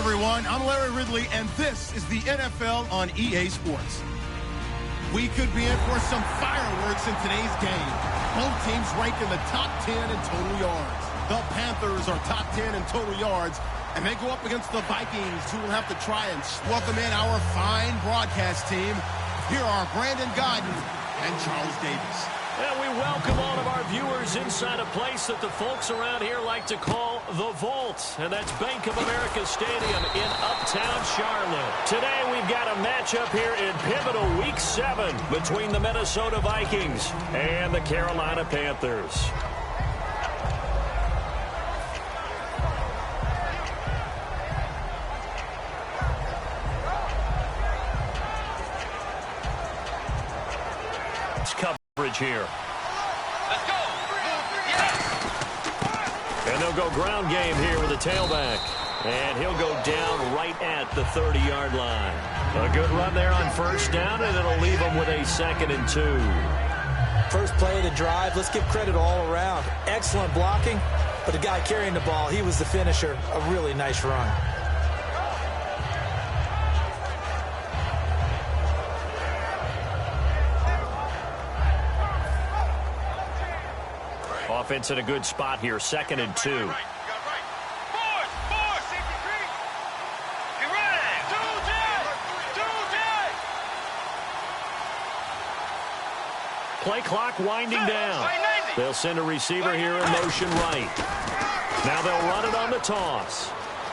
everyone. I'm Larry Ridley, and this is the NFL on EA Sports. We could be in for some fireworks in today's game. Both teams rank in the top 10 in total yards. The Panthers are top 10 in total yards, and they go up against the Vikings, who will have to try and welcome in our fine broadcast team. Here are Brandon Godden and Charles Davis. And we welcome all of our viewers inside a place that the folks around here like to call the Vault. And that's Bank of America Stadium in Uptown Charlotte. Today we've got a matchup here in pivotal Week 7 between the Minnesota Vikings and the Carolina Panthers. Coverage here. Let's go. And they'll go ground game here with the tailback. And he'll go down right at the 30-yard line. A good run there on first down, and it'll leave them with a 2nd and 2. First play of the drive, let's give credit all around. Excellent blocking, but the guy carrying the ball, he was the finisher. A really nice run. Offense in a good spot here, 2nd and 2. Play clock winding down. They'll send a receiver here in motion right. Now they'll run it on the toss.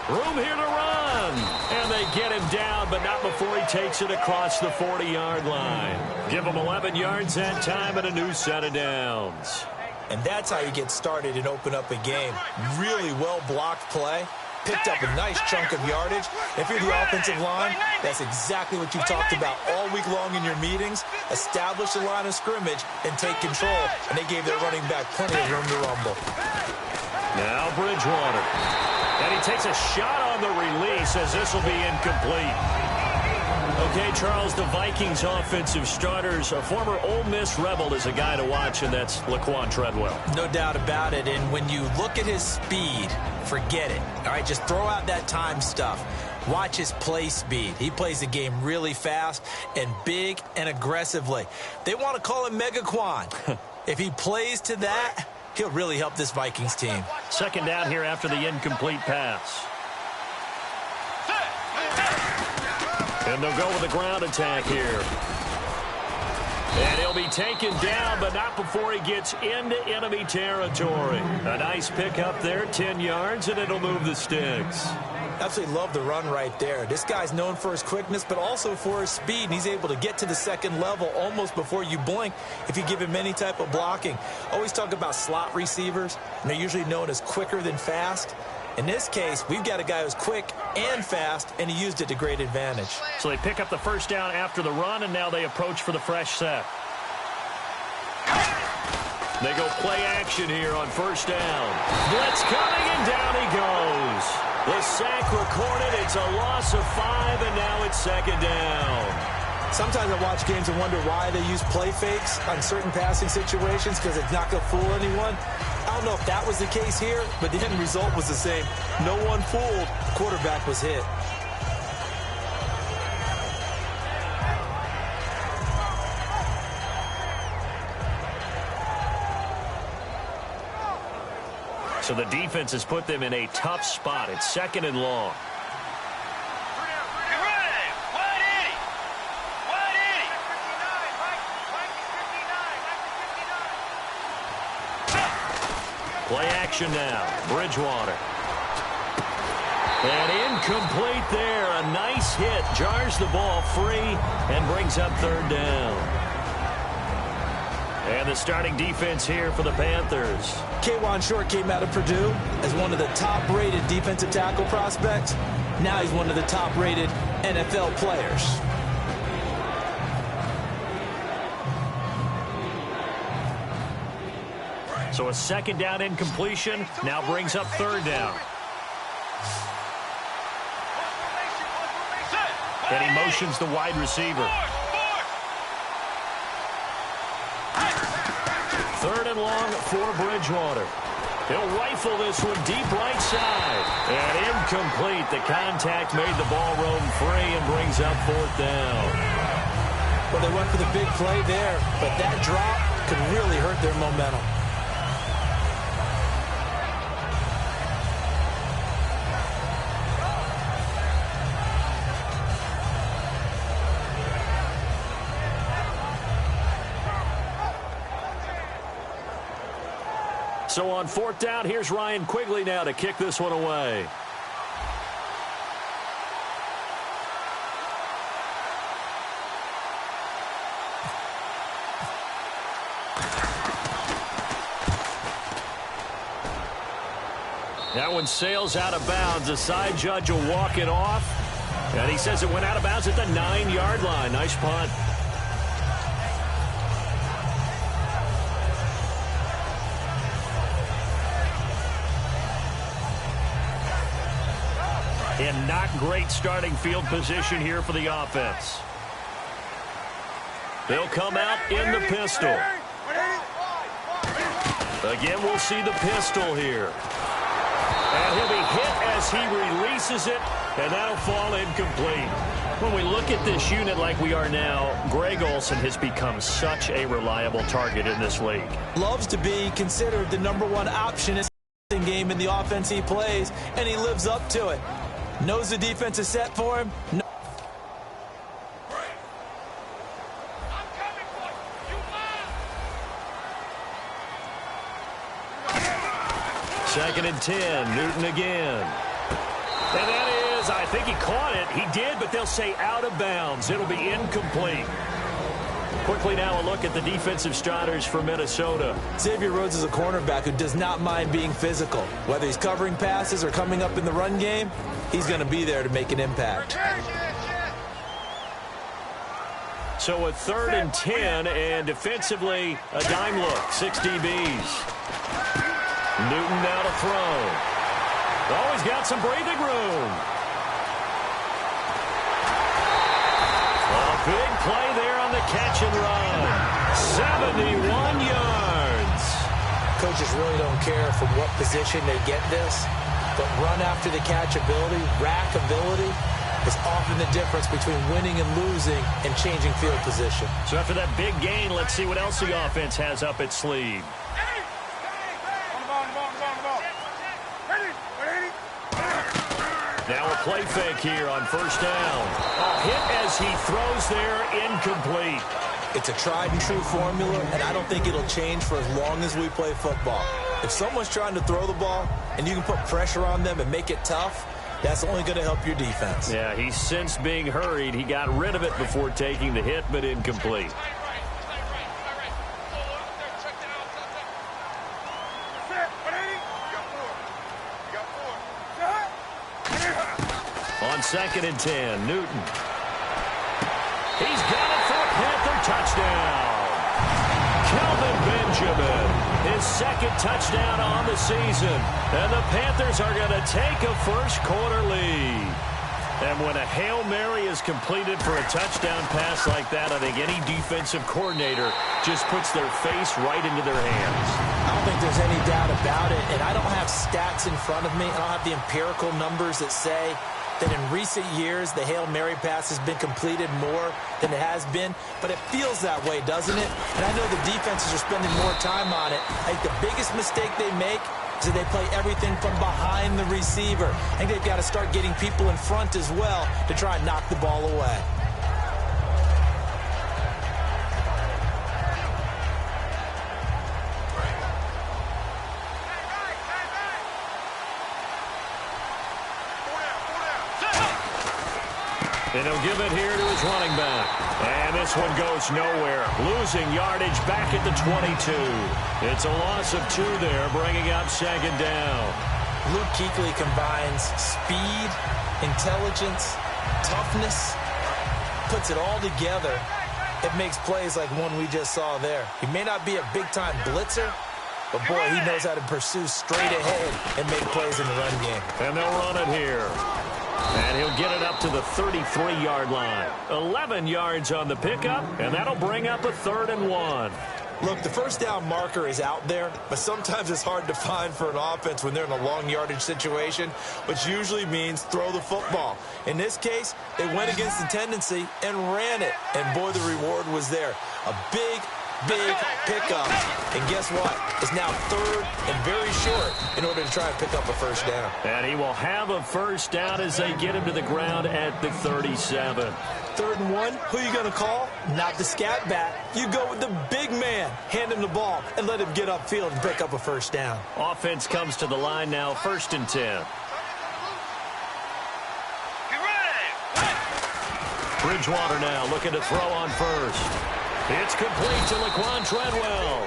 Room here to run. And they get him down, but not before he takes it across the 40-yard line. Give him 11 yards that time and a new set of downs. And that's how you get started and open up a game. Really well-blocked play. Picked up a nice chunk of yardage. If you're the offensive line, that's exactly what you've talked about all week long in your meetings. Establish the line of scrimmage and take control. And they gave their running back plenty of room to rumble. Now Bridgewater. And he takes a shot on the release as this will be incomplete. Okay, Charles, the Vikings offensive starters, a former Ole Miss Rebel is a guy to watch, and that's Laquan Treadwell. No doubt about it, and when you look at his speed, forget it. All right, just throw out that time stuff. Watch his play speed. He plays the game really fast and big and aggressively. They want to call him Megaquan. If he plays to that, he'll really help this Vikings team. Second down here after the incomplete pass. And they'll go with the ground attack here. And he'll be taken down, but not before he gets into enemy territory. A nice pickup there, 10 yards, and it'll move the sticks. Absolutely love the run right there. This guy's known for his quickness, but also for his speed, and he's able to get to the second level almost before you blink if you give him any type of blocking. Always talk about slot receivers, and they're usually known as quicker than fast. In this case, we've got a guy who's quick and fast, and he used it to great advantage. So they pick up the first down after the run, and now they approach for the fresh set. They go play action here on first down. Blitz coming, and down he goes. The sack recorded. It's a loss of 5, and now it's second down. Sometimes I watch games and wonder why they use play fakes on certain passing situations because it's not going to fool anyone. I don't know if that was the case here, but the end result was the same. No one fooled. The quarterback was hit. So the defense has put them in a tough spot. It's second and long. Play action now. Bridgewater. And incomplete there. A nice hit. Jars the ball free and brings up third down. And the starting defense here for the Panthers. K'Wan Short came out of Purdue as one of the top-rated defensive tackle prospects. Now he's one of the top-rated NFL players. So a second down incompletion now brings up third down. And he motions the wide receiver. Third and long for Bridgewater. He'll rifle this one deep right side. And incomplete. The contact made the ball roam free and brings up fourth down. Well, they went for the big play there, but that drop could really hurt their momentum. So on fourth down, here's Ryan Quigley now to kick this one away. That one sails out of bounds. The side judge will walk it off. And he says it went out of bounds at the 9-yard line. Nice punt. And not great starting field position here for the offense. They'll come out in the pistol. Again, we'll see the pistol here. And he'll be hit as he releases it, and that'll fall incomplete. When we look at this unit like we are now, Greg Olsen has become such a reliable target in this league. Loves to be considered the #1 option in the game in the offense he plays, and he lives up to it. Knows the defense is set for him. 2nd and 10. Newton again. And that is, I think he caught it. He did, but they'll say out of bounds. It'll be incomplete. Quickly now a look at the defensive starters for Minnesota. Xavier Rhodes is a cornerback who does not mind being physical. Whether he's covering passes or coming up in the run game, he's going to be there to make an impact. So a 3rd and 10, and defensively, a dime look. 6 DBs. Newton now to throw. Oh, he's got some breathing room. A big play there on the catch and run. 71 yards. Coaches really don't care from what position they get this, but run after the catch ability, rack ability, is often the difference between winning and losing and changing field position. So after that big gain, let's see what else the offense has up its sleeve. Now a play fake here on 1st down. A hit as he throws there, incomplete. It's a tried and true formula, and I don't think it'll change for as long as we play football. If someone's trying to throw the ball and you can put pressure on them and make it tough, that's only going to help your defense. Yeah, he sensed being hurried. He got rid of it before taking the hit, but incomplete. On 2nd and 10, Newton. He's got it for a Panther touchdown. Kelvin Benjamin, his 2nd touchdown on the season. And the Panthers are going to take a first-quarter lead. And when a Hail Mary is completed for a touchdown pass like that, I think any defensive coordinator just puts their face right into their hands. I don't think there's any doubt about it. And I don't have stats in front of me. I don't have the empirical numbers that say that in recent years the Hail Mary pass has been completed more than it has been, but it feels that way, doesn't it? And I know the defenses are spending more time on it. I think the biggest mistake they make is that they play everything from behind the receiver. I think they've got to start getting people in front as well to try and knock the ball away. And he'll give it here to his running back. And this one goes nowhere. Losing yardage back at the 22. It's a loss of 2 there, bringing up 2nd down. Luke Kuechly combines speed, intelligence, toughness, puts it all together. It makes plays like one we just saw there. He may not be a big-time blitzer, but, boy, he knows how to pursue straight ahead and make plays in the run game. And they'll run it here. And he'll get it up to the 33-yard line. 11 yards on the pickup, and that'll bring up a 3rd and 1. Look, the first down marker is out there, but sometimes it's hard to find for an offense when they're in a long yardage situation, which usually means throw the football. In this case, they went against the tendency and ran it, and boy, the reward was there. A big pickup, and guess what? It's now 3rd and very short in order to try and pick up a first down. And he will have a first down as they get him to the ground at the 37. 3rd and 1, who are you going to call? Not the scat back. You go with the big man. Hand him the ball and let him get upfield and pick up a first down. Offense comes to the line now, 1st and 10. Bridgewater now looking to throw on 1st. It's complete to Laquan Treadwell.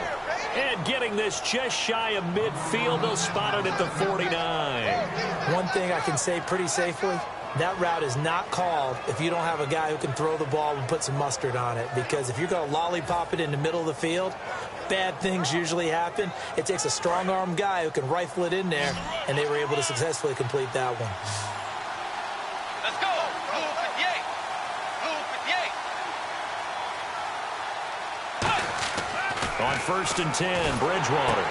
And getting this just shy of midfield, they'll spot it at the 49. One thing I can say pretty safely, that route is not called if you don't have a guy who can throw the ball and put some mustard on it. Because if you're going to lollipop it in the middle of the field, bad things usually happen. It takes a strong-arm guy who can rifle it in there, and they were able to successfully complete that one. Let's go. On 1st and 10, Bridgewater.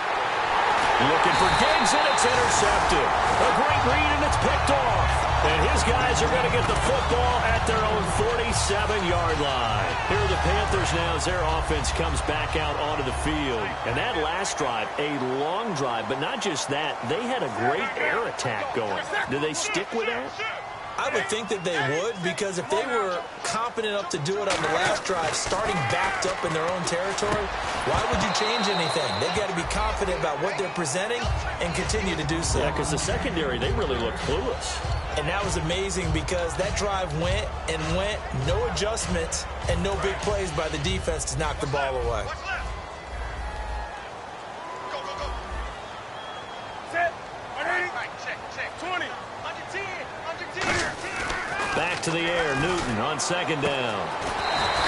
Looking for Diggs, and it's intercepted. A great read, and it's picked off. And his guys are going to get the football at their own 47-yard line. Here are the Panthers now as their offense comes back out onto the field. And that last drive, a long drive, but not just that. They had a great air attack going. Do they stick with that? I would think that they would, because if they were confident enough to do it on the last drive, starting backed up in their own territory, why would you change anything? They've got to be confident about what they're presenting and continue to do so. Yeah, because the secondary, they really look clueless. And that was amazing because that drive went and went, no adjustments and no big plays by the defense to knock the ball away. Back to the air, Newton on second down.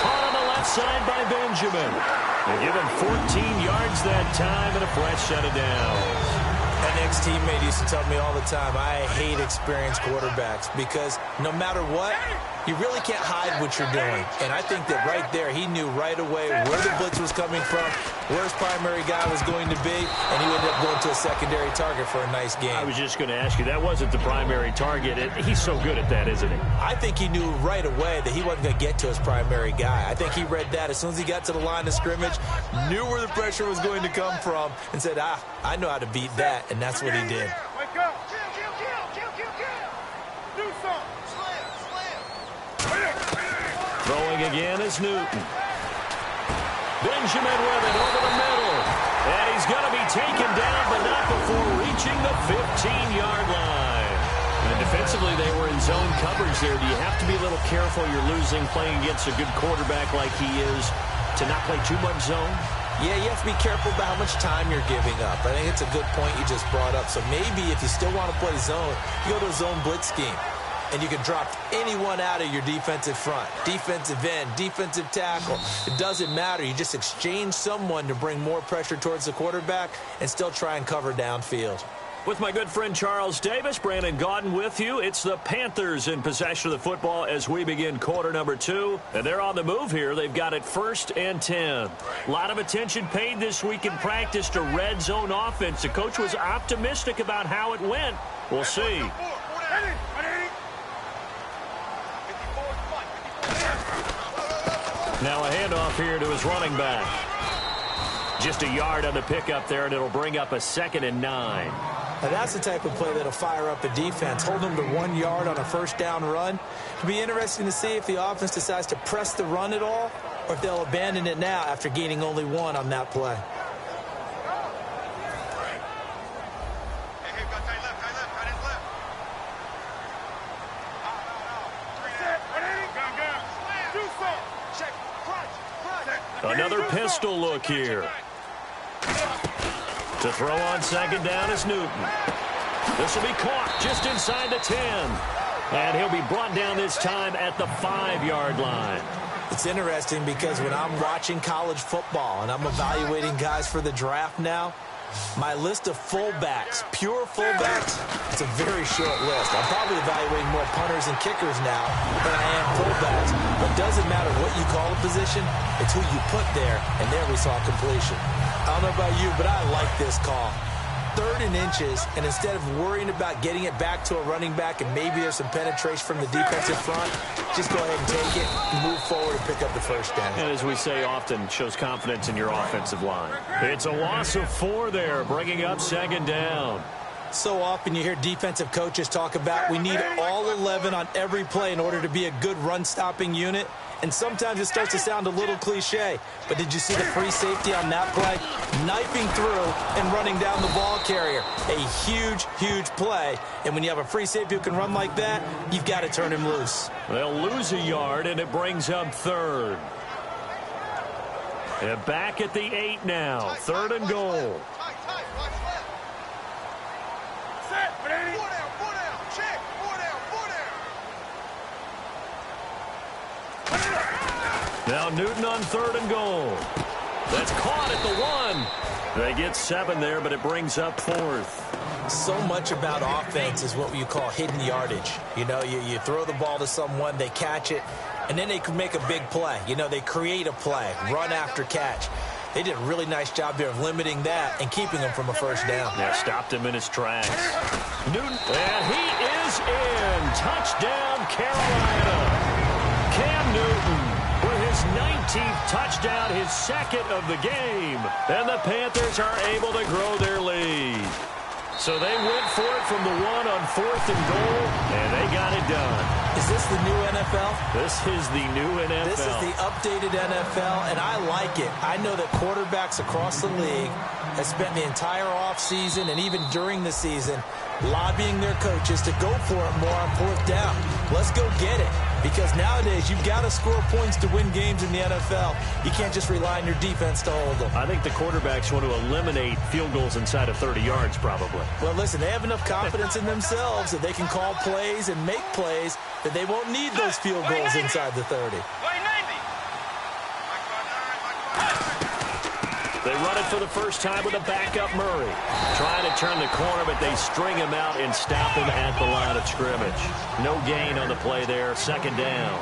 Caught on the left side by Benjamin. They give him 14 yards that time and a fresh set of downs. An ex-teammate used to tell me all the time, I hate experienced quarterbacks because no matter what, you really can't hide what you're doing. And I think that right there, he knew right away where the blitz was coming from, where his primary guy was going to be, and he ended up going to a secondary target for a nice game. I was just going to ask you, that wasn't the primary target. He's so good at that, isn't he? I think he knew right away that he wasn't going to get to his primary guy. I think he read that as soon as he got to the line of scrimmage, knew where the pressure was going to come from, and said, I know how to beat that, and that's what he did. Throwing again is Newton. Benjamin with it over the middle. And he's going to be taken down, but not before reaching the 15-yard line. And defensively, they were in zone coverage there. Do you have to be a little careful you're losing playing against a good quarterback like he is to not play too much zone? Yeah, you have to be careful about how much time you're giving up. I think it's a good point you just brought up. So maybe if you still want to play zone, you go to a zone blitz scheme. And you can drop anyone out of your defensive front, defensive end, defensive tackle. It doesn't matter. You just exchange someone to bring more pressure towards the quarterback and still try and cover downfield. With my good friend Charles Davis, Brandon Gaudin with you. It's the Panthers in possession of the football as we begin quarter number 2. And they're on the move here. They've got it 1st and 10. A lot of attention paid this week in practice to red zone offense. The coach was optimistic about how it went. We'll see. Now a handoff here to his running back. Just a yard on the pickup there, and it'll bring up a 2nd and 9. Now that's the type of play that'll fire up a defense. Hold them to 1 yard on a first down run. It'll be interesting to see if the offense decides to press the run at all or if they'll abandon it now after gaining only 1 on that play. Another pistol look here. To throw on second down is Newton. This will be caught just inside the 10. And he'll be brought down this time at the 5-yard line. It's interesting because when I'm watching college football and I'm evaluating guys for the draft now, my list of fullbacks, pure fullbacks, it's a very short list. I'm probably evaluating more punters and kickers now than I am fullbacks. But it doesn't matter what you call a position, it's who you put there, and there we saw completion. I don't know about you, but I like this call. 3rd and inches, and instead of worrying about getting it back to a running back and maybe there's some penetration from the defensive front, just go ahead and take it, move forward, and pick up the first down. And as we say often, shows confidence in your offensive line. It's a loss of 4 there, bringing up 2nd down. So often you hear defensive coaches talk about we need all 11 on every play in order to be a good run-stopping unit. And sometimes it starts to sound a little cliche. But did you see the free safety on that play? Knifing through and running down the ball carrier. A huge, huge play. And when you have a free safety who can run like that, you've got to turn him loose. They'll lose a yard, and it brings up 3rd. And back at the 8 now. 3rd and goal. Now Newton on 3rd and goal. That's caught at the 1. They get 7 there, but it brings up 4th. So much about offense is what you call hidden yardage. You know, you throw the ball to someone, they catch it, and then they can make a big play. You know, they create a play, run after catch. They did a really nice job there of limiting that and keeping him from a first down. Yeah, stopped him in his tracks. Newton, and he is in. Touchdown, Carolina. Cam Newton with his 19th touchdown, his 2nd of the game. And the Panthers are able to grow their lead. So they went for it from the 1 on 4th and goal, and they got it done. Is this the new NFL? This is the new NFL. This is the updated NFL, and I like it. I know that quarterbacks across the league have spent the entire offseason and even during the season lobbying their coaches to go for it more on 4th down. Let's go get it. Because nowadays, you've got to score points to win games in the NFL. You can't just rely on your defense to hold them. I think the quarterbacks want to eliminate field goals inside of 30 yards, probably. Well, listen, they have enough confidence in themselves that they can call plays and make plays that they won't need those field goals inside the 30. They run it for the first time with a backup Murray. Trying to turn the corner, but they string him out and stop him at the line of scrimmage. No gain on the play there, 2nd down.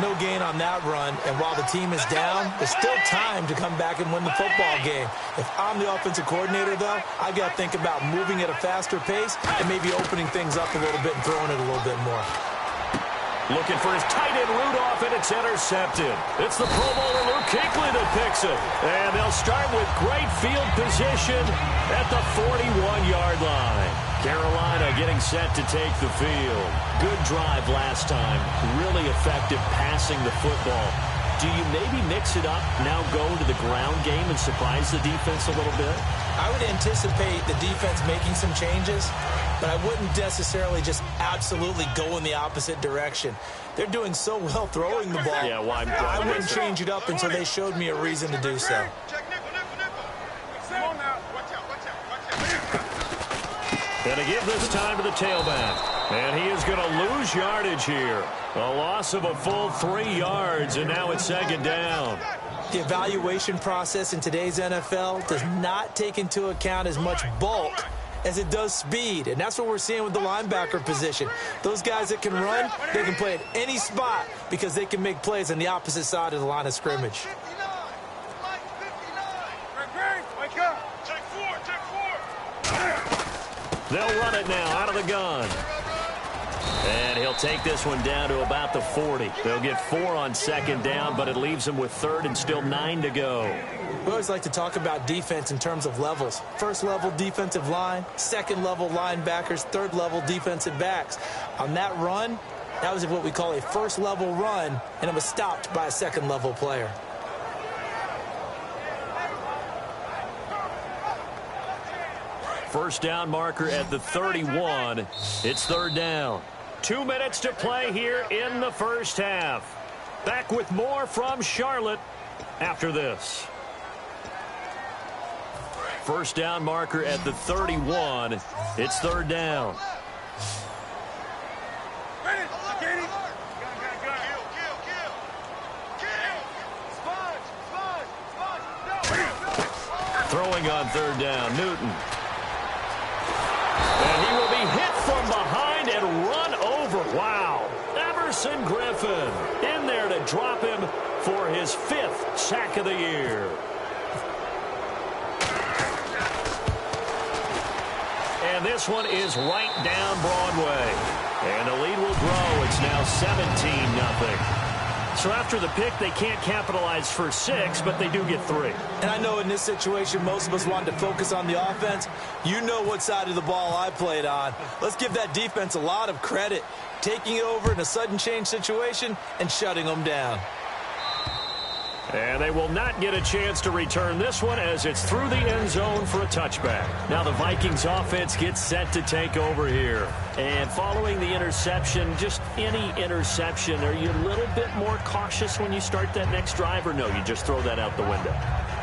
No gain on that run, and while the team is down, there's still time to come back and win the football game. If I'm the offensive coordinator, though, I've got to think about moving at a faster pace and maybe opening things up a little bit and throwing it a little bit more. Looking for his tight end Rudolph, and it's intercepted. It's the Pro Bowler Luke Kuechly that picks it. And they'll start with great field position at the 41-yard line. Carolina getting set to take the field. Good drive last time. Really effective passing the football. Do you maybe mix it up, now go to the ground game and surprise the defense a little bit? I would anticipate the defense making some changes, but I wouldn't necessarily just absolutely go in the opposite direction. They're doing so well throwing the ball. Yeah, why I wouldn't change it up until they showed me a reason to do so. Going to give this time to the tailback. And he is going to lose yardage here. A loss of a full 3 yards, and now it's 2nd down. The evaluation process in today's NFL does not take into account as much bulk as it does speed, and that's what we're seeing with the linebacker position. Those guys that can run, they can play at any spot because they can make plays on the opposite side of the line of scrimmage. They'll run it now out of the gun. And he'll take this one down to about the 40. They'll get 4 on 2nd down, but it leaves them with 3rd and still 9 to go. We always like to talk about defense in terms of levels. 1st level defensive line, 2nd level linebackers, 3rd level defensive backs. On that run, that was what we call a 1st level run, and it was stopped by a 2nd level player. First down marker at the 31. It's 3rd down. 2 minutes to play here in the 1st half. Back with more from Charlotte after this. First down marker at the 31. It's 3rd down. Throwing on 3rd down, Newton. And he will be hit from behind and run over. Wow. Everson Griffin in there to drop him for his 5th sack of the year. And this one is right down Broadway. And the lead will grow. It's now 17-0. So after the pick, they can't capitalize for 6, but they do get 3. And I know in this situation, most of us wanted to focus on the offense. You know what side of the ball I played on. Let's give that defense a lot of credit, taking it over in a sudden change situation and shutting them down. And they will not get a chance to return this one as it's through the end zone for a touchback. Now the Vikings offense gets set to take over here. And following the interception, just any interception, are you a little bit more cautious when you start that next drive, or no, you just throw that out the window?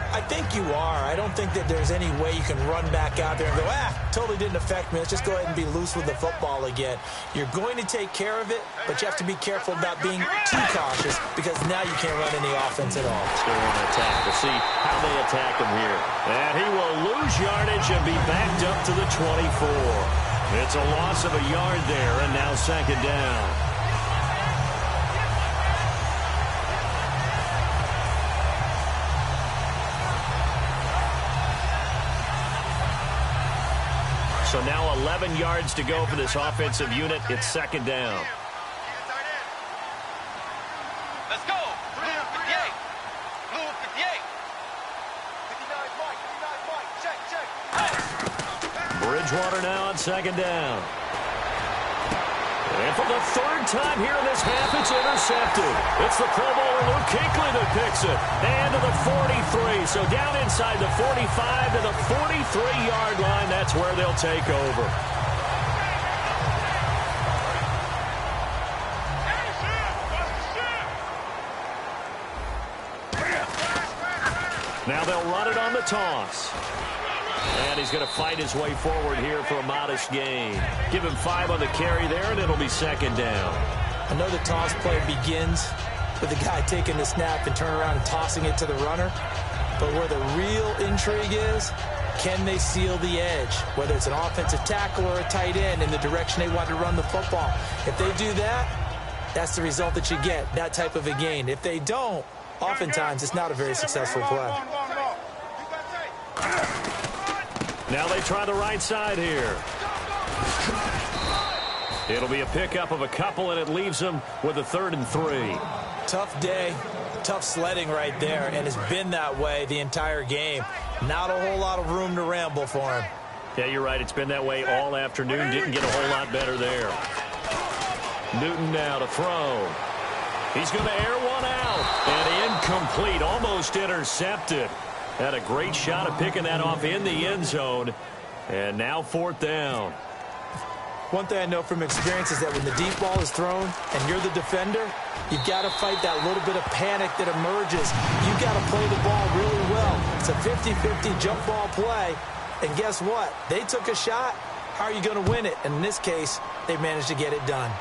I think you are. I don't think that there's any way you can run back out there and go, totally didn't affect me. Let's just go ahead and be loose with the football again. You're going to take care of it, but you have to be careful about being too cautious because now you can't run any offense at all. Still want to attack. We'll see how they attack him here. And he will lose yardage and be backed up to the 24. It's a loss of a yard there, and now 2nd down. So now 11 yards to go for this offensive unit. It's 2nd down. Let's go. Blue 58. Blue 58. 59 Mike. 59 Mike. Check. Bridgewater now on second down. And for the third time here in this half, it's intercepted. It's the Pro Bowler Luke Kuechly that picks it. And to the 43. So down inside the 45 to the 43-yard line. That's where they'll take over. Now they'll run it on the toss. And he's going to fight his way forward here for a modest gain. Give him 5 on the carry there, and it'll be second down. I know the toss play begins with the guy taking the snap and turn around and tossing it to the runner. But where the real intrigue is, can they seal the edge? Whether it's an offensive tackle or a tight end in the direction they want to run the football. If they do that, that's the result that you get, that type of a gain. If they don't, oftentimes it's not a very successful play. Now they try the right side here. It'll be a pickup of a couple, and it leaves them with a 3rd and 3. Tough day, tough sledding right there, and it's been that way the entire game. Not a whole lot of room to ramble for him. Yeah, you're right. It's been that way all afternoon. Didn't get a whole lot better there. Newton now to throw. He's going to air one out, and incomplete, almost intercepted. Had a great shot at picking that off in the end zone. And now 4th down. One thing I know from experience is that when the deep ball is thrown and you're the defender, you've got to fight that little bit of panic that emerges. You've got to play the ball really well. It's a 50-50 jump ball play. And guess what? They took a shot. How are you going to win it? And in this case, they managed to get it done.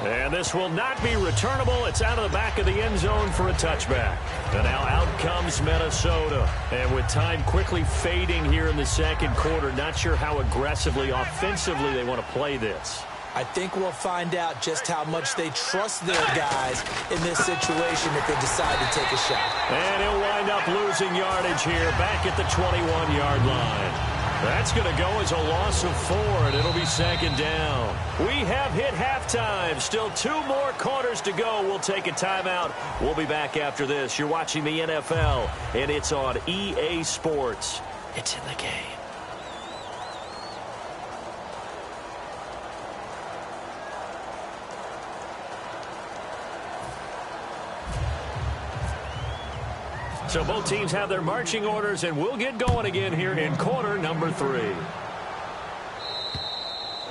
And this will not be returnable. It's out of the back of the end zone for a touchback. And now out comes Minnesota. And with time quickly fading here in the second quarter, not sure how aggressively, offensively they want to play this. I think we'll find out just how much they trust their guys in this situation if they decide to take a shot. And he'll wind up losing yardage here back at the 21-yard line. That's going to go as a loss of 4, and it'll be second down. We have hit halftime. Still 2 more quarters to go. We'll take a timeout. We'll be back after this. You're watching the NFL, and it's on EA Sports. It's in the game. So both teams have their marching orders, and we'll get going again here in quarter number 3.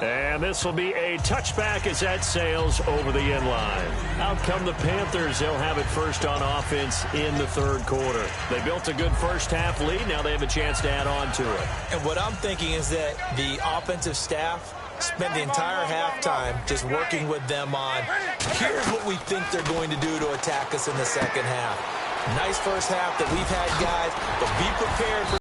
And this will be a touchback as that sails over the end line. Out come the Panthers. They'll have it first on offense in the 3rd quarter. They built a good first half lead. Now they have a chance to add on to it. And what I'm thinking is that the offensive staff spent the entire halftime just working with them on, here's what we think they're going to do to attack us in the second half. Nice first half that we've had, guys, but be prepared for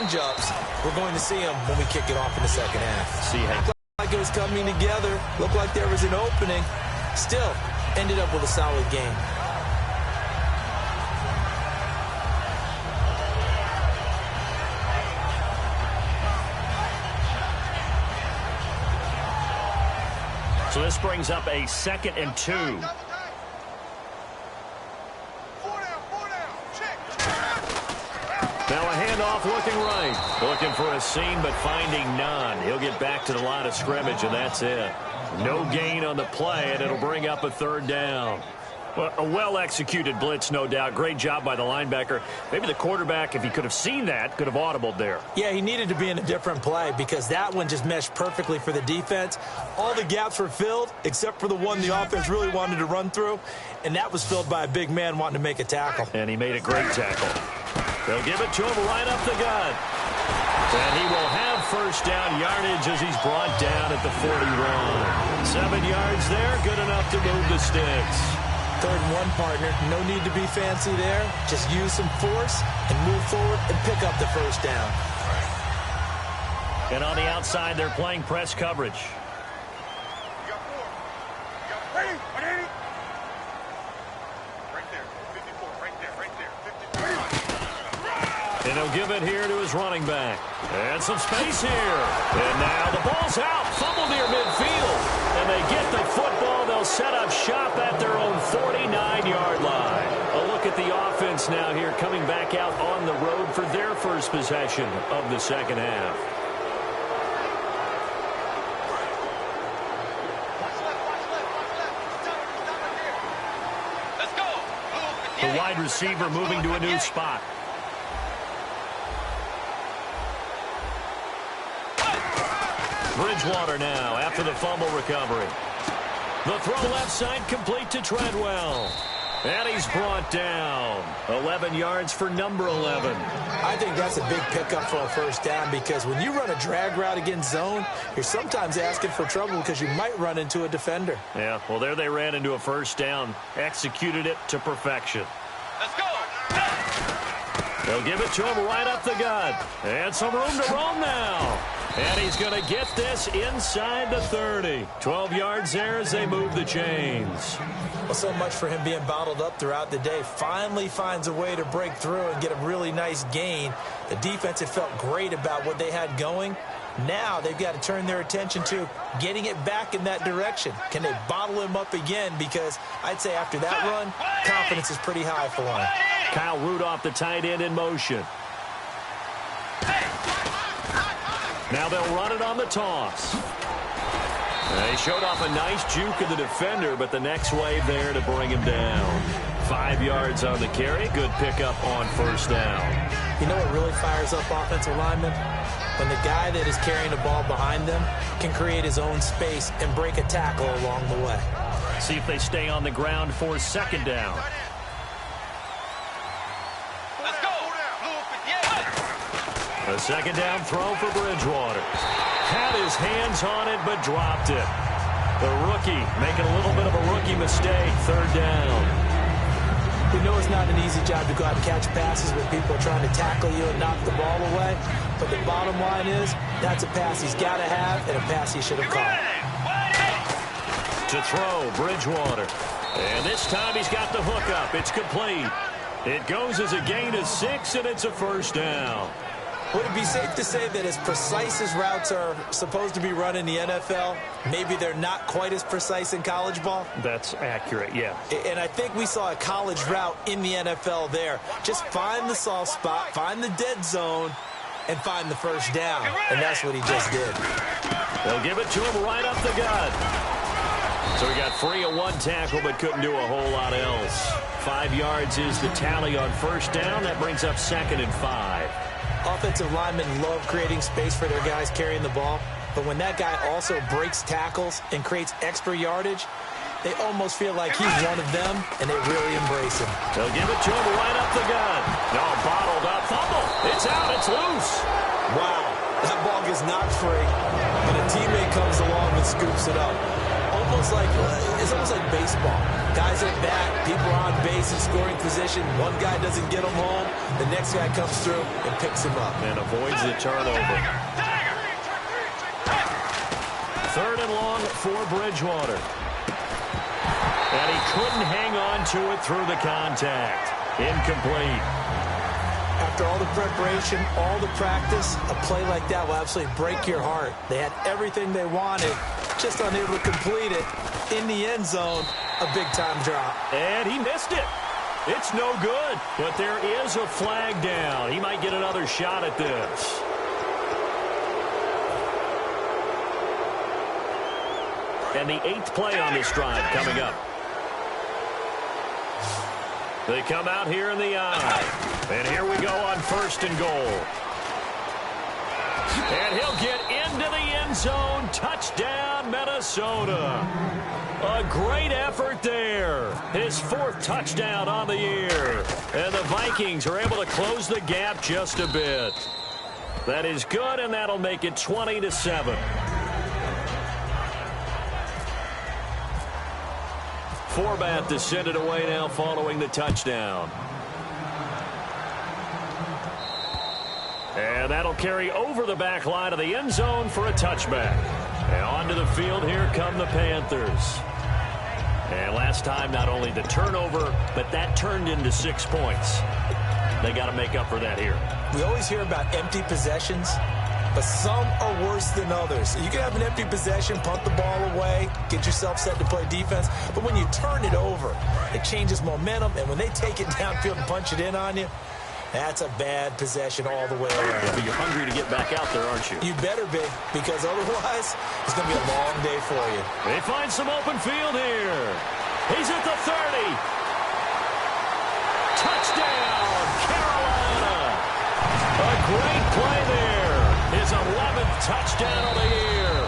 jumps. We're going to see them when we kick it off in the second half. Looked like it was coming together. Looked like there was an opening. Still, ended up with a solid game. So this brings up a 2nd and 2. Now a handoff looking right. Looking for a seam, but finding none. He'll get back to the line of scrimmage, and that's it. No gain on the play, and it'll bring up a 3rd down. Well, a well-executed blitz, no doubt. Great job by the linebacker. Maybe the quarterback, if he could have seen that, could have audibled there. Yeah, he needed to be in a different play because that one just meshed perfectly for the defense. All the gaps were filled except for the one the offense really wanted to run through, and that was filled by a big man wanting to make a tackle. And he made a great tackle. They'll give it to him right up the gut. And he will have first down yardage as he's brought down at the 41. 7 yards there, good enough to move the sticks. 3rd and 1, partner. No need to be fancy there. Just use some force and move forward and pick up the first down. And on the outside, they're playing press coverage. And he'll give it here to his running back. And some space here. And now the ball's out. Fumble near midfield. And they get the football. They'll set up shop at their own 49-yard line. A look at the offense now here coming back out on the road for their their first possession of the second half. Let's go. The wide receiver moving to a new spot. Bridgewater now after the fumble recovery. The throw left side complete to Treadwell. And he's brought down. 11 yards for number 11. I think that's a big pickup for a first down because when you run a drag route against zone, you're sometimes asking for trouble because you might run into a defender. Yeah, well, there they ran into a first down. Executed it to perfection. Let's go. They'll give it to him right up the gut. And some room to roam now. And he's going to get this inside the 30. 12 yards there as they move the chains. Well, so much for him being bottled up throughout the day. Finally finds a way to break through and get a really nice gain. The defense had felt great about what they had going. Now they've got to turn their attention to getting it back in that direction. Can they bottle him up again? Because I'd say after that run, confidence is pretty high for him. Kyle Rudolph, the tight end, in motion. Now they'll run it on the toss. They showed off a nice juke of the defender, but the next wave there to bring him down. 5 yards on the carry. Good pickup on first down. You know what really fires up offensive linemen? When the guy that is carrying the ball behind them can create his own space and break a tackle along the way. See if they stay on the ground for second down. Let's go. A second down throw for Bridgewater. Had his hands on it, but dropped it. The rookie making a little bit of a rookie mistake. Third down. We know it's not an easy job to go out and catch passes when people are trying to tackle you and knock the ball away. But the bottom line is, that's a pass he's got to have and a pass he should have caught. To throw, Bridgewater. And this time he's got the hook up. It's complete. It goes as a gain of 6, and it's a first down. Would it be safe to say that as precise as routes are supposed to be run in the NFL, maybe they're not quite as precise in college ball? That's accurate, yeah. And I think we saw a college route in the NFL there. Just find the soft spot, find the dead zone, and find the first down. And that's what he just did. They'll give it to him right up the gut. So he got free of one tackle but couldn't do a whole lot else. 5 yards is the tally on first down. That brings up 2nd and 5. Offensive linemen love creating space for their guys carrying the ball, but when that guy also breaks tackles and creates extra yardage, they almost feel like he's one of them, and they really embrace him. They'll give it to him right up the gut. No, bottled up. Fumble. It's out. It's loose. Wow. That ball gets knocked free, but a teammate comes along and scoops it up. It's almost like baseball. Guys at bat, people are on base in scoring position. One guy doesn't get him home. The next guy comes through and picks him up. And avoids the turnover. 3rd and long for Bridgewater. And he couldn't hang on to it through the contact. Incomplete. After all the preparation, all the practice, a play like that will absolutely break your heart. They had everything they wanted, just unable to complete it. In the end zone, a big-time drop. And he missed it. It's no good. But there is a flag down. He might get another shot at this. And the 8th play on this drive coming up. They come out here in the eye. And here we go on 1st and goal. And he'll get into the end zone. Touchdown, Minnesota. A great effort there. His 4th touchdown on the year. And the Vikings are able to close the gap just a bit. That is good, and that'll make it 20-7. Forbat to send it away now following the touchdown. And that'll carry over the back line of the end zone for a touchback. And onto the field, here come the Panthers. And last time, not only the turnover, but that turned into 6 points. They got to make up for that here. We always hear about empty possessions, but some are worse than others. You can have an empty possession, punt the ball away, get yourself set to play defense, but when you turn it over, it changes momentum, and when they take it downfield and punch it in on you, That's a bad possession all the way around. Yeah, but you're hungry to get back out there, aren't you? You better be, because otherwise it's going to be a long day for you. They find some open field here. He's at the 30. Touchdown, Carolina. A great play there. His 11th touchdown of the year.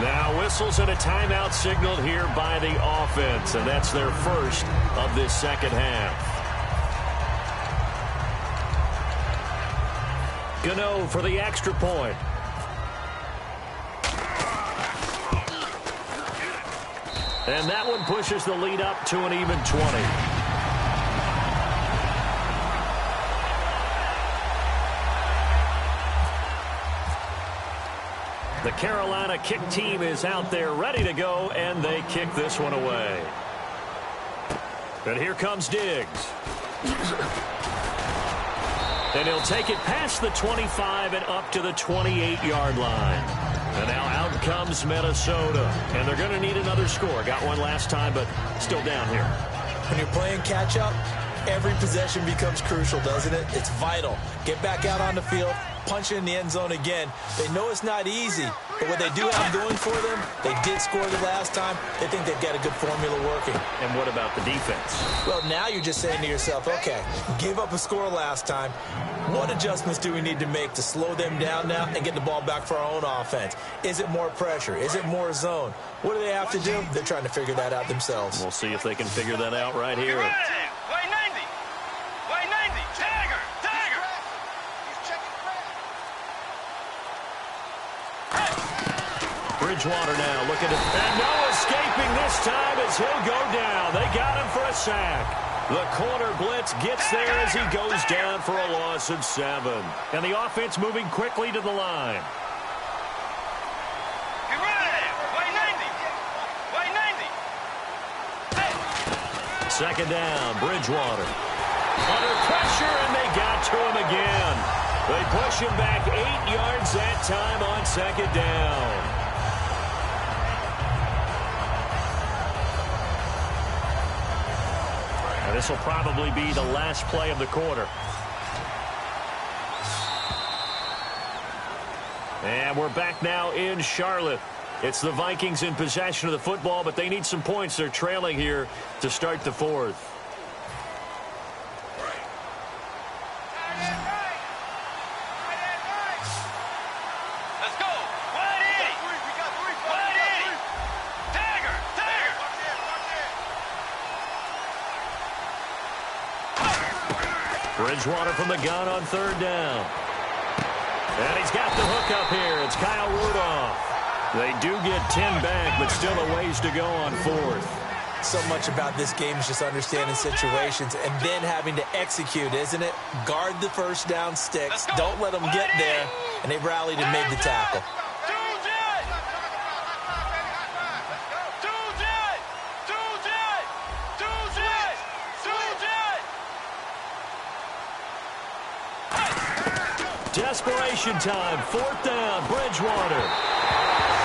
Now whistles and a timeout signaled here by the offense, and that's their first of this second half. Gano for the extra point. And that one pushes the lead up to an even 20. The Carolina kick team is out there ready to go, and they kick this one away. And here comes Diggs. And he'll take it past the 25 and up to the 28-yard line. And now out comes Minnesota. And they're going to need another score. Got one last time, but still down here. When you're playing catch-up, every possession becomes crucial, doesn't it? It's vital. Get back out on the field, punch it in the end zone again. They know it's not easy, but what they do have going for them, they did score the last time. They think they've got a good formula working. And what about the defense? Well, now you're just saying to yourself, okay, gave up a score last time. What adjustments do we need to make to slow them down now and get the ball back for our own offense? Is it more pressure? Is it more zone? What do they have to do? They're trying to figure that out themselves. We'll see if they can figure that out right here. Bridgewater now looking at, and no escaping this time as he'll go down. They got him for a sack. The corner blitz gets there as he goes down for a loss of 7. And the offense moving quickly to the line. Second down, Bridgewater. Under pressure, and they got to him again. They push him back 8 yards that time on second down. And this will probably be the last play of the quarter. And we're back now in Charlotte. It's the Vikings in possession of the football, but they need some points. They're trailing here to start the fourth. Let's go. 180. We got 180. Dagger. Bridgewater from the gun on third down. And he's got the hook up here. It's Kyle Rudolph. They do get 10 back, but still a ways to go on fourth. So much about this game is just understanding situations and then having to execute, isn't it? Guard the first down sticks. Don't let them get there. And they rallied and made the tackle. Desperation time. Fourth down. Bridgewater.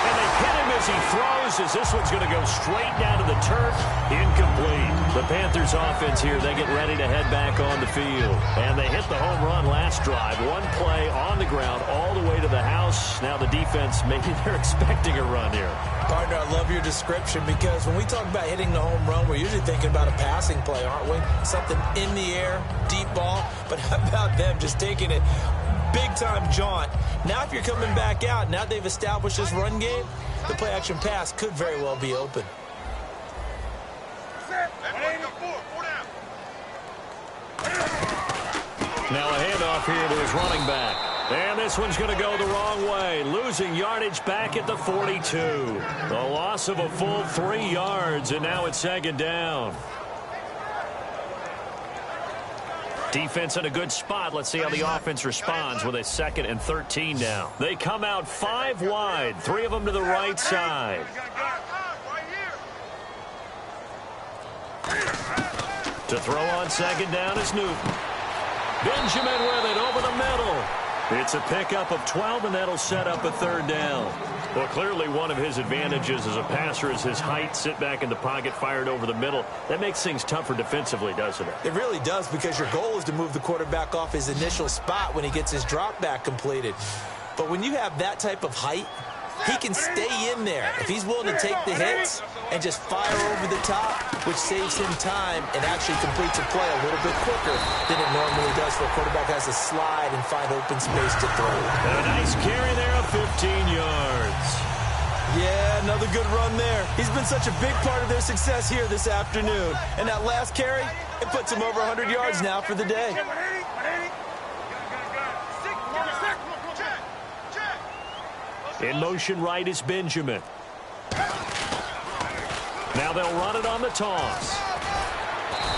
And they hit him as he throws, as this one's going to go straight down to the turf. Incomplete. The Panthers offense here, they get ready to head back on the field. And they hit the home run last drive. One play on the ground all the way to the house. Now the defense, maybe they're expecting a run here. Partner, I love your description, because when we talk about hitting the home run, we're usually thinking about a passing play, aren't we? Something in the air, deep ball. But how about them just taking it big-time jaunt? Now if you're coming back out, now they've established this run game, the play-action pass could very well be open. Now a handoff here to his running back. And this one's going to go the wrong way. Losing yardage back at the 42. A loss of a full 3 yards, and now it's second down. Defense in a good spot. Let's see how the offense responds with a 2nd and 13 now. They come out 5 wide, 3 of them to the right side. To throw on second down is Newton. Benjamin with it over the middle. It's a pickup of 12, and that'll set up a third down. Well, clearly one of his advantages as a passer is his height. Sit back in the pocket, fired over the middle. That makes things tougher defensively, doesn't it? It really does, because your goal is to move the quarterback off his initial spot when he gets his drop back completed. But when you have that type of height, he can stay in there if he's willing to take the hits and just fire over the top, which saves him time and actually completes a play a little bit quicker than it normally does for a quarterback who has to slide and find open space to throw. And a nice carry there of 15 yards. Yeah, another good run there. He's been such a big part of their success here this afternoon. And that last carry, it puts him over 100 yards now for the day. In motion right is Benjamin. Now they'll run it on the toss.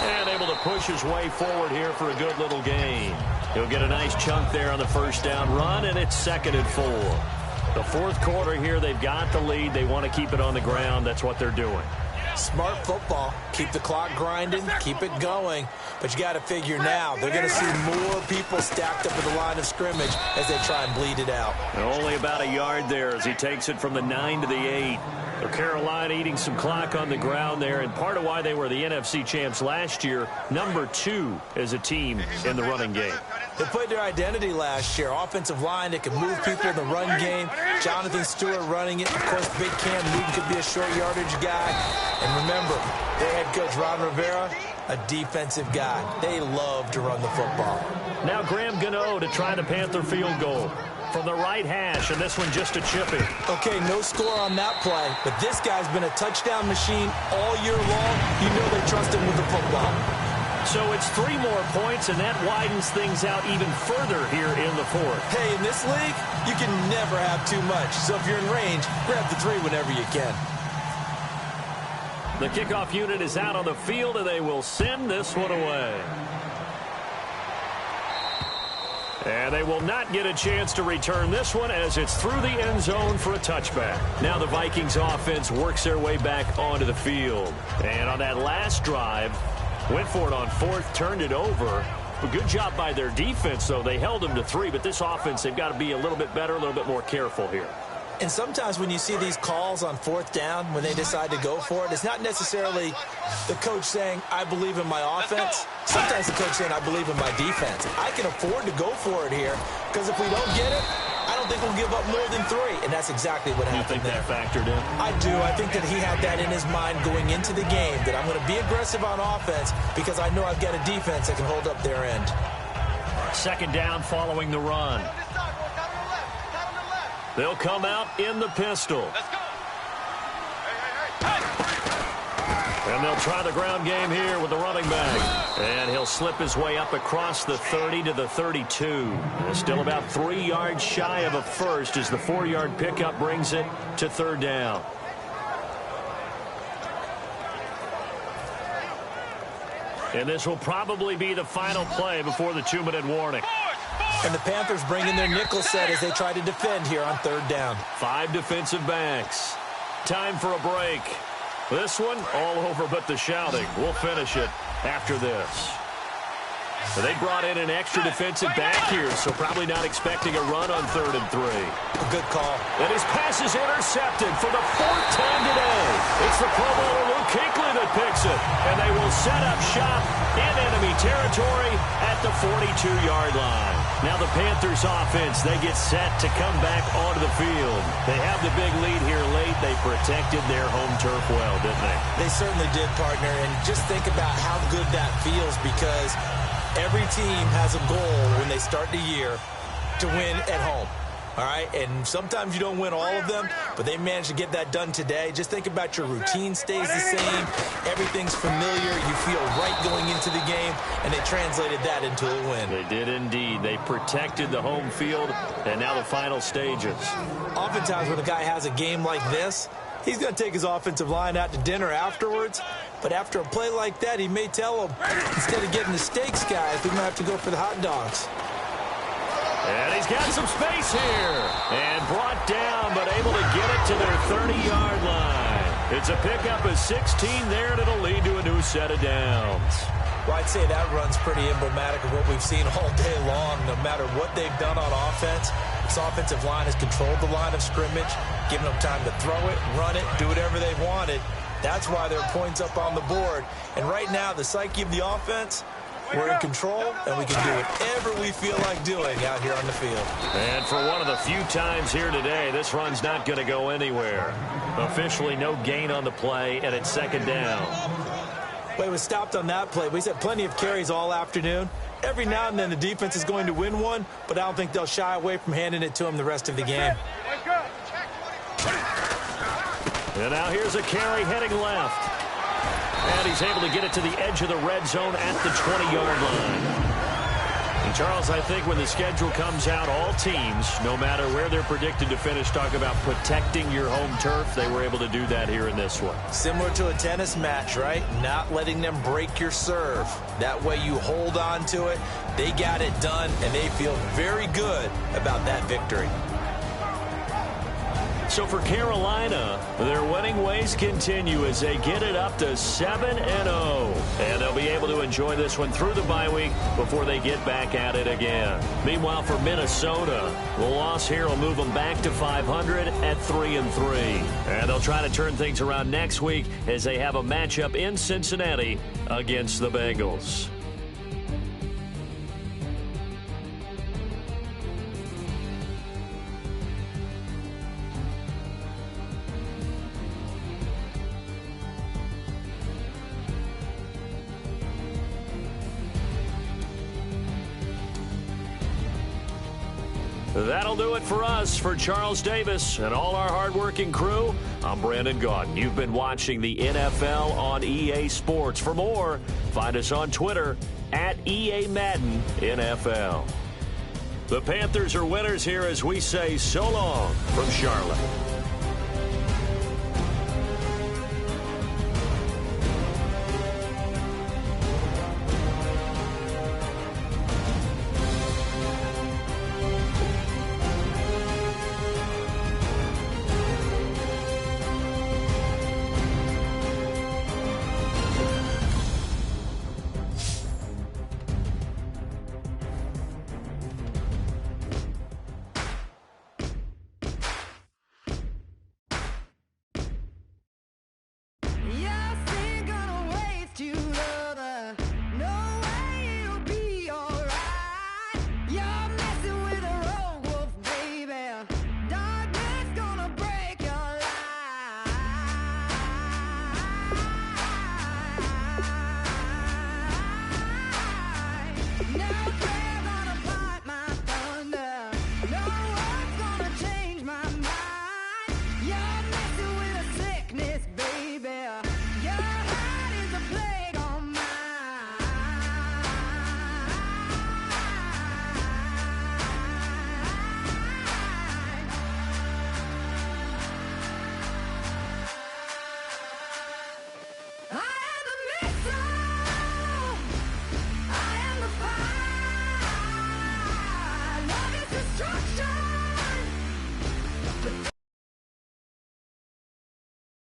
And able to push his way forward here for a good little gain. He'll get a nice chunk there on the first down run, and it's 2nd and 4. The fourth quarter here, they've got the lead. They want to keep it on the ground. That's what they're doing. Smart football. Keep the clock grinding. Keep it going. But you got to figure now they're going to see more people stacked up at the line of scrimmage as they try and bleed it out. And only about a yard there as he takes it from the 9 to the 8. So Carolina eating some clock on the ground there, and part of why they were the NFC champs last year, number 2 as a team in the running game. They played their identity last year. Offensive line that can move people in the run game. Jonathan Stewart running it. Of course, Big Cam Newton could be a short yardage guy. And remember, their head coach, Ron Rivera, a defensive guy. They love to run the football. Now Graham Gano to try the Panther field goal from the right hash, and this one just a chippy. Okay, no score on that play, but this guy's been a touchdown machine all year long. You know they trust him with the football. So it's 3 more points, and that widens things out even further here in the fourth. Hey, in this league, you can never have too much. So if you're in range, grab the 3 whenever you can. The kickoff unit is out on the field, and they will send this one away. And they will not get a chance to return this one as it's through the end zone for a touchback. Now the Vikings offense works their way back onto the field. And on that last drive, went for it on 4th, turned it over. A good job by their defense, though. They held them to 3, but this offense, they've got to be a little bit better, a little bit more careful here. And sometimes when you see these calls on 4th down, when they decide to go for it, it's not necessarily the coach saying, I believe in my offense. Sometimes the coach saying, I believe in my defense. I can afford to go for it here, because if we don't get it, I don't think we'll give up more than 3. And that's exactly what happened there. You think that factored in? I do. I think that he had that in his mind going into the game, that I'm going to be aggressive on offense because I know I've got a defense that can hold up their end. 2nd down following the run. They'll come out in the pistol. Let's go. And they'll try the ground game here with the running back. And he'll slip his way up across the 30 to the 32. Still about 3 yards shy of a first as the 4-yard pickup brings it to 3rd down. And this will probably be the final play before the 2-minute warning. And the Panthers bring in their nickel set as they try to defend here on 3rd down. 5 defensive backs. Time for a break. This one all over but the shouting. We'll finish it after this. They brought in an extra defensive back here, so probably not expecting a run on 3rd and 3. A good call. And his pass is intercepted for the 4th time today. It's the Pro Bowler Luke Kuechly that picks it. And they will set up shop in enemy territory at the 42-yard line. Now the Panthers offense, they get set to come back onto the field. They have the big lead here late. They protected their home turf well, didn't they? They certainly did, partner. And just think about how good that feels, because every team has a goal when they start the year to win at home. All right, and sometimes you don't win all of them, but they managed to get that done today. Just think about your routine stays the same. Everything's familiar. You feel right going into the game, and they translated that into a win. They did indeed. They protected the home field, and now the final stages. Oftentimes when a guy has a game like this, he's going to take his offensive line out to dinner afterwards. But after a play like that, he may tell them, instead of getting the steaks, guys, we might have to go for the hot dogs. And he's got some space here. And brought down, but able to get it to their 30-yard line. It's a pickup of 16 there, and it'll lead to a new set of downs. Well, I'd say that run's pretty emblematic of what we've seen all day long. No matter what they've done on offense, this offensive line has controlled the line of scrimmage, given them time to throw it, run it, do whatever they wanted. That's why there are points up on the board. And right now, the psyche of the offense, we're in control, and we can do whatever we feel like doing out here on the field. And for one of the few times here today, this run's not going to go anywhere. Officially no gain on the play, and it's second down. Well, it was stopped on that play. We've had plenty of carries all afternoon. Every now and then the defense is going to win one, but I don't think they'll shy away from handing it to them the rest of the game. And now here's a carry heading left. And he's able to get it to the edge of the red zone at the 20-yard line. And Charles, I think when the schedule comes out, all teams, no matter where they're predicted to finish, talk about protecting your home turf. They were able to do that here in this one. Similar to a tennis match, right? Not letting them break your serve. That way you hold on to it. They got it done, and they feel very good about that victory. So for Carolina, their winning ways continue as they get it up to 7-0. And they'll be able to enjoy this one through the bye week before they get back at it again. Meanwhile, for Minnesota, the loss here will move them back to 500 at 3-3. And they'll try to turn things around next week as they have a matchup in Cincinnati against the Bengals. That'll do it for us. For Charles Davis and all our hardworking crew, I'm Brandon Gaudin. You've been watching the NFL on EA Sports. For more, find us on Twitter at EA Madden NFL. The Panthers are winners here as we say so long from Charlotte.